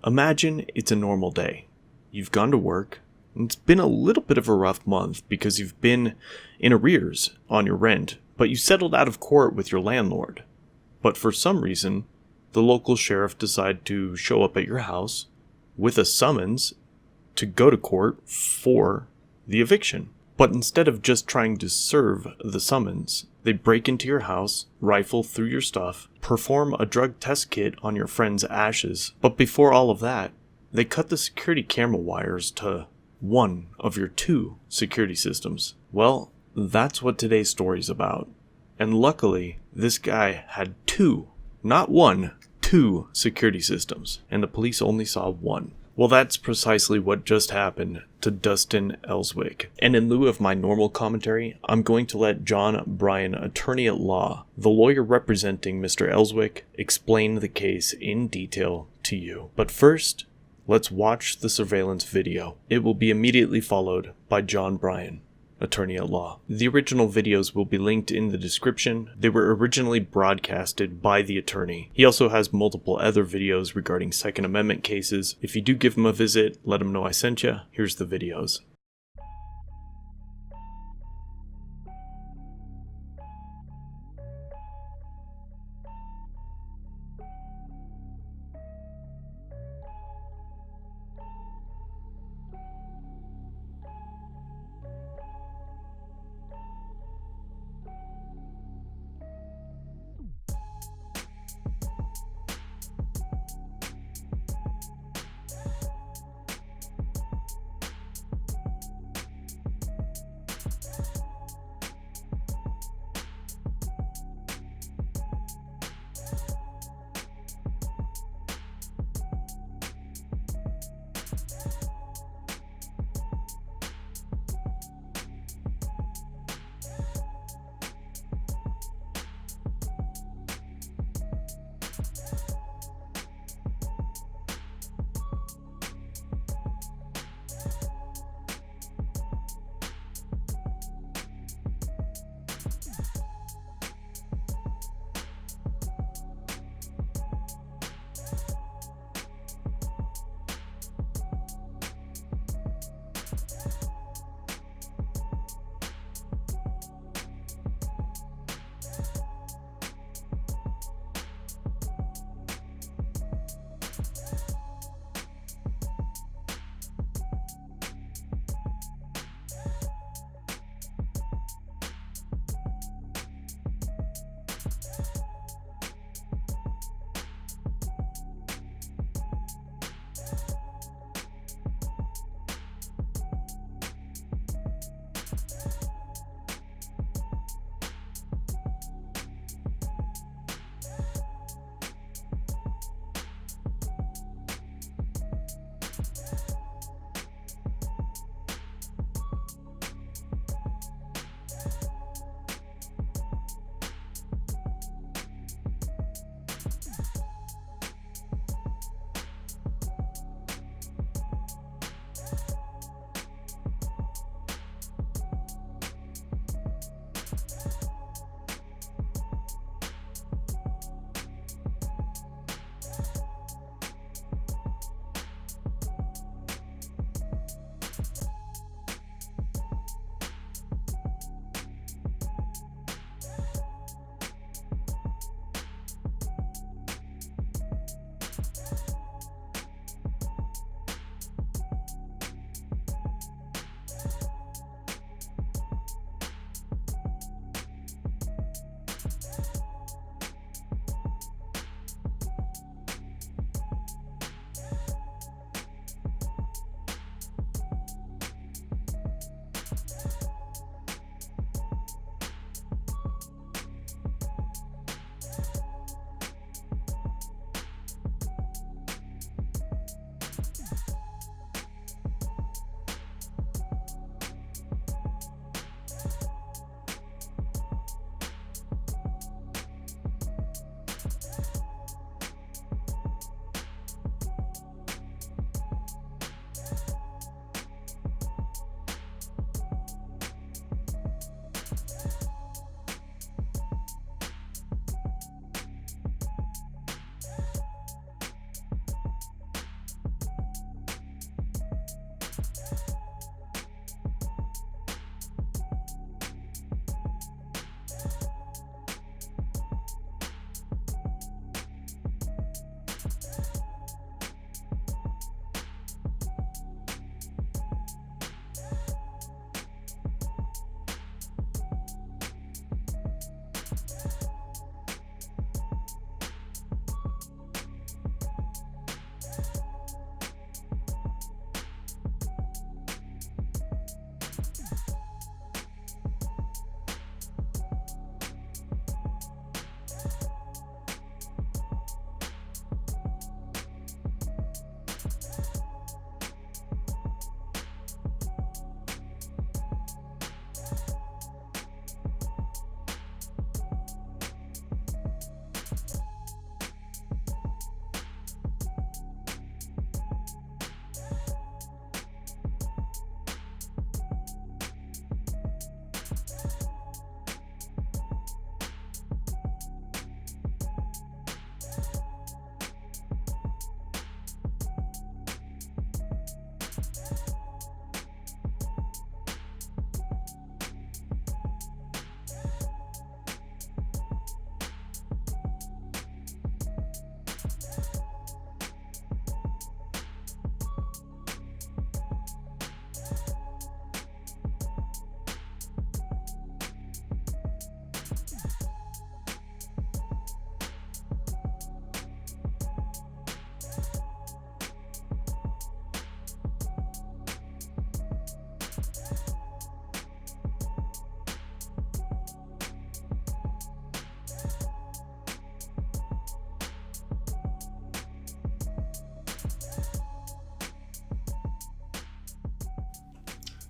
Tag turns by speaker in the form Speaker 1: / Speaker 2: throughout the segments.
Speaker 1: Imagine it's a normal day. You've gone to work, and it's been a little bit of a rough month because you've been in arrears on your rent, but you settled out of court with your landlord. But for some reason, the local sheriff decided to show up at your house with a summons to go to court for the eviction. But instead of just trying to serve the summons, they break into your house, rifle through your stuff, perform a drug test kit on your friend's ashes. But before all of that, they cut the security camera wires to one of your 2 security systems. Well, that's what today's story is about. And luckily, this guy had 2, not 1, 2 security systems, and the police only saw 1. Well, that's precisely what just happened to Dustin Ellswick. And in lieu of my normal commentary, I'm going to let John Bryan, attorney at law, the lawyer representing Mr. Ellswick, explain the case in detail to you. But first, let's watch the surveillance video. It will be immediately followed by John Bryan, attorney at law. The original videos will be linked in the description. They were originally broadcasted by the attorney. He also has multiple other videos regarding Second Amendment cases. If you do give him a visit, let him know I sent you. Here's the videos.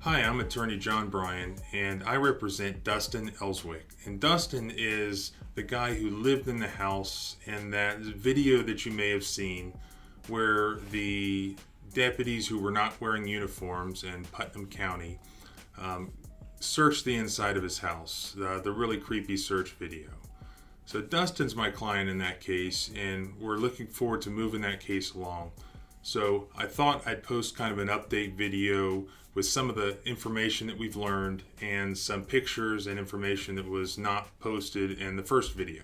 Speaker 2: Hi, I'm attorney John Bryan, and I represent Dustin Ellswick. And Dustin is the guy who lived in the house in that video that you may have seen where the deputies who were not wearing uniforms in Putnam County searched the inside of his house, the really creepy search video. So Dustin's my client in that case, and we're looking forward to moving that case along. So I thought I'd post kind of an update video with some of the information that we've learned and some pictures and information that was not posted in the first video.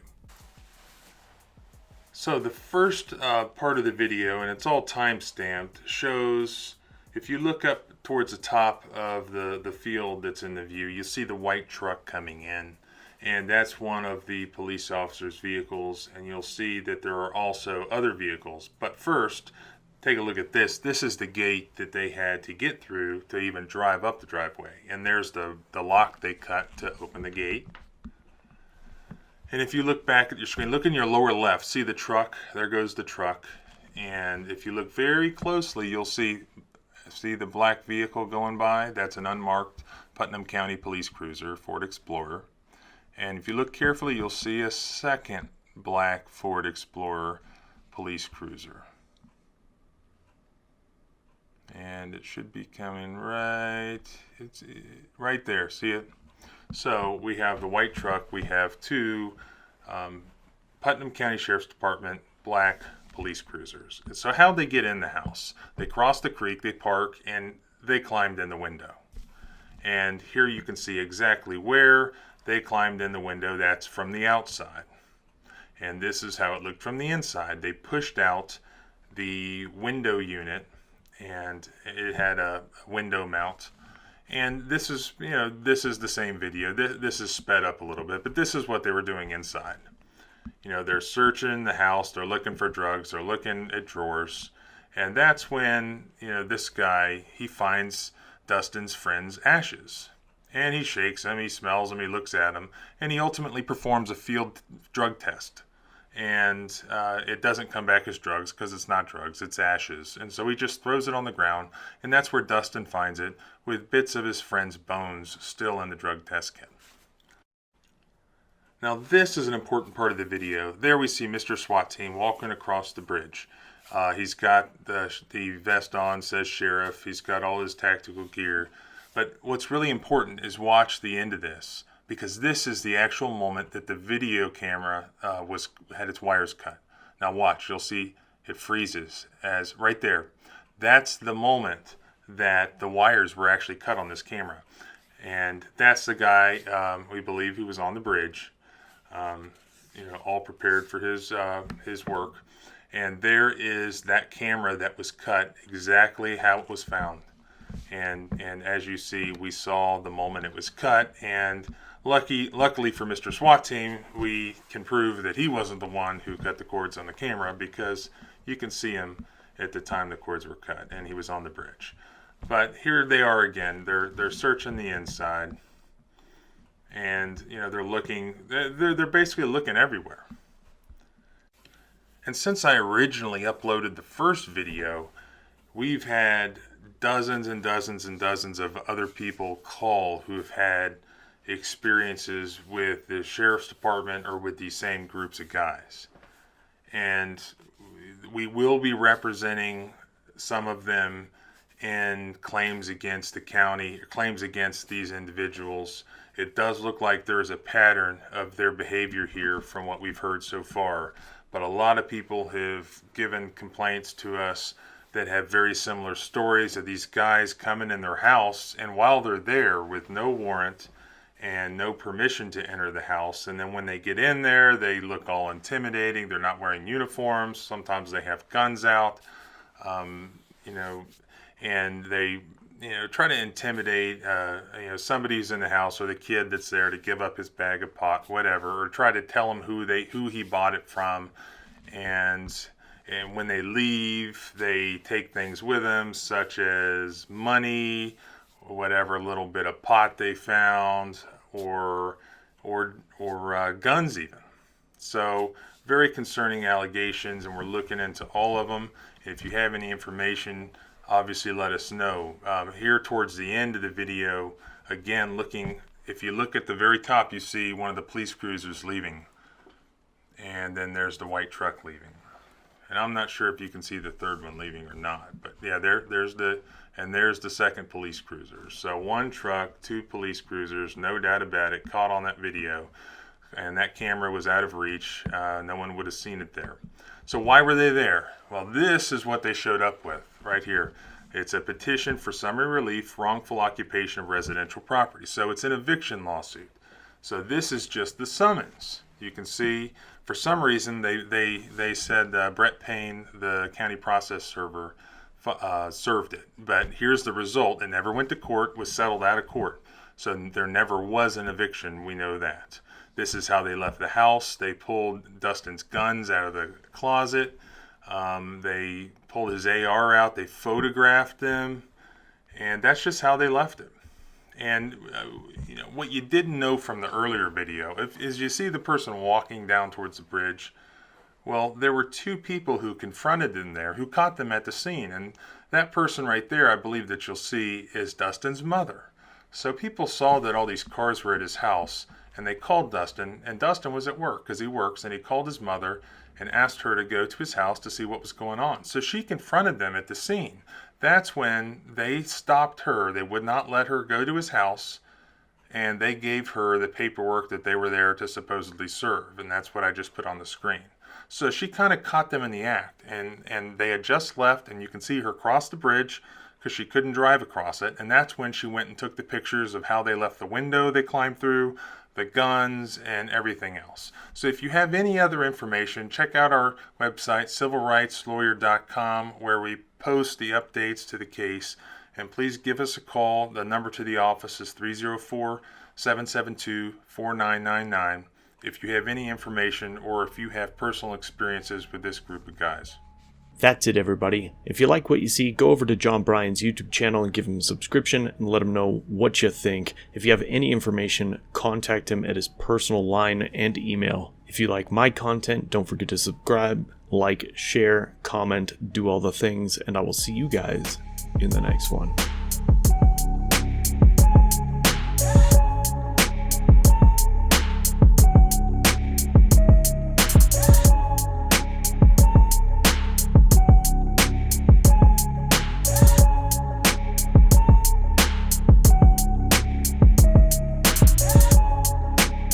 Speaker 2: So the first part of the video, and it's all time stamped, shows, if you look up towards the top of the field that's in the view, you see the white truck coming in. And that's one of the police officers' vehicles, and you'll see that there are also other vehicles. But first, take a look at this. This is the gate that they had to get through to even drive up the driveway. And there's the lock they cut to open the gate. And if you look back at your screen, look in your lower left, see the truck. There goes the truck. And if you look very closely, you'll see the black vehicle going by. That's an unmarked Putnam County police cruiser, Ford Explorer. And if you look carefully, you'll see a second black Ford Explorer police cruiser. And it should be coming it's right there, see it? So we have the white truck, we have two Putnam County Sheriff's Department black police cruisers. So how'd they get in the house? They crossed the creek, they park, and they climbed in the window. And here you can see exactly where they climbed in the window. That's from the outside. And this is how it looked from the inside. They pushed out the window unit, and it had a window mount. And this is, this is the same video. This is sped up a little bit, but this is what they were doing inside. They're searching the house, they're looking for drugs, they're looking at drawers. And that's when, this guy, he finds Dustin's friend's ashes. And he shakes him, he smells him, he looks at him, and he ultimately performs a field drug test. And it doesn't come back as drugs because it's not drugs, it's ashes. And so he just throws it on the ground, and that's where Dustin finds it, with bits of his friend's bones still in the drug test kit. Now this is an important part of the video. There we see Mr. SWAT team walking across the bridge. He's got the vest on, says sheriff, he's got all his tactical gear. But what's really important is watch the end of this, because this is the actual moment that the video camera had its wires cut. Now watch, you'll see it freezes as right there. That's the moment that the wires were actually cut on this camera. And that's the guy, we believe, who was on the bridge, all prepared for his work. And there is that camera that was cut exactly how it was found. And as you see, we saw the moment it was cut, and luckily for Mr. SWAT team, we can prove that he wasn't the one who cut the cords on the camera, because you can see him at the time the cords were cut, and he was on the bridge. But here they are again. They're searching the inside, and they're looking. They're basically looking everywhere. And since I originally uploaded the first video, we've had dozens and dozens and dozens of other people call who have had experiences with the sheriff's department or with these same groups of guys. And we will be representing some of them in claims against the county, claims against these individuals. It does look like there's a pattern of their behavior here from what we've heard so far. But a lot of people have given complaints to us that have very similar stories of these guys coming in their house, and while they're there with no warrant and no permission to enter the house, and then when they get in there, they look all intimidating. They're not wearing uniforms. Sometimes they have guns out, and they try to intimidate somebody who's in the house, or the kid that's there, to give up his bag of pot, whatever, or try to tell him who he bought it from. And when they leave, they take things with them, such as money, or whatever little bit of pot they found, or guns even. So very concerning allegations, and we're looking into all of them. If you have any information, obviously let us know. Here towards the end of the video, again, if you look at the very top, you see one of the police cruisers leaving. And then there's the white truck leaving. And I'm not sure if you can see the third one leaving or not. But yeah, there's the second police cruiser. So one truck, two police cruisers, no doubt about it, caught on that video. And that camera was out of reach. No one would have seen it there. So why were they there? Well, this is what they showed up with right here. It's a petition for summary relief, wrongful occupation of residential property. So it's an eviction lawsuit. So this is just the summons. You can see, for some reason, they said Brett Payne, the county process server, served it. But here's the result. It never went to court, was settled out of court. So there never was an eviction. We know that. This is how they left the house. They pulled Dustin's guns out of the closet. They pulled his AR out. They photographed them. And that's just how they left it. And what you didn't know from the earlier video is you see the person walking down towards the bridge. Well, there were two people who confronted them there, who caught them at the scene. And that person right there, I believe that you'll see, is Dustin's mother. So people saw that all these cars were at his house, and they called Dustin. And Dustin was at work, because he works, and he called his mother and asked her to go to his house to see what was going on. So she confronted them at the scene. That's when they stopped her. They would not let her go to his house, and they gave her the paperwork that they were there to supposedly serve, and that's what I just put on the screen. So she kind of caught them in the act, and they had just left, and you can see her cross the bridge because she couldn't drive across it, and that's when she went and took the pictures of how they left the window they climbed through, the guns, and everything else. So if you have any other information, check out our website, civilrightslawyer.com, where we post the updates to the case. And please give us a call. The number to the office is 304-772-4999 if you have any information or if you have personal experiences with this group of guys.
Speaker 1: That's it, everybody. If you like what you see, go over to John Bryan's YouTube channel and give him a subscription and let him know what you think. If you have any information, contact him at his personal line and email. If you like my content, don't forget to subscribe, like, share, comment, do all the things, and I will see you guys in the next one.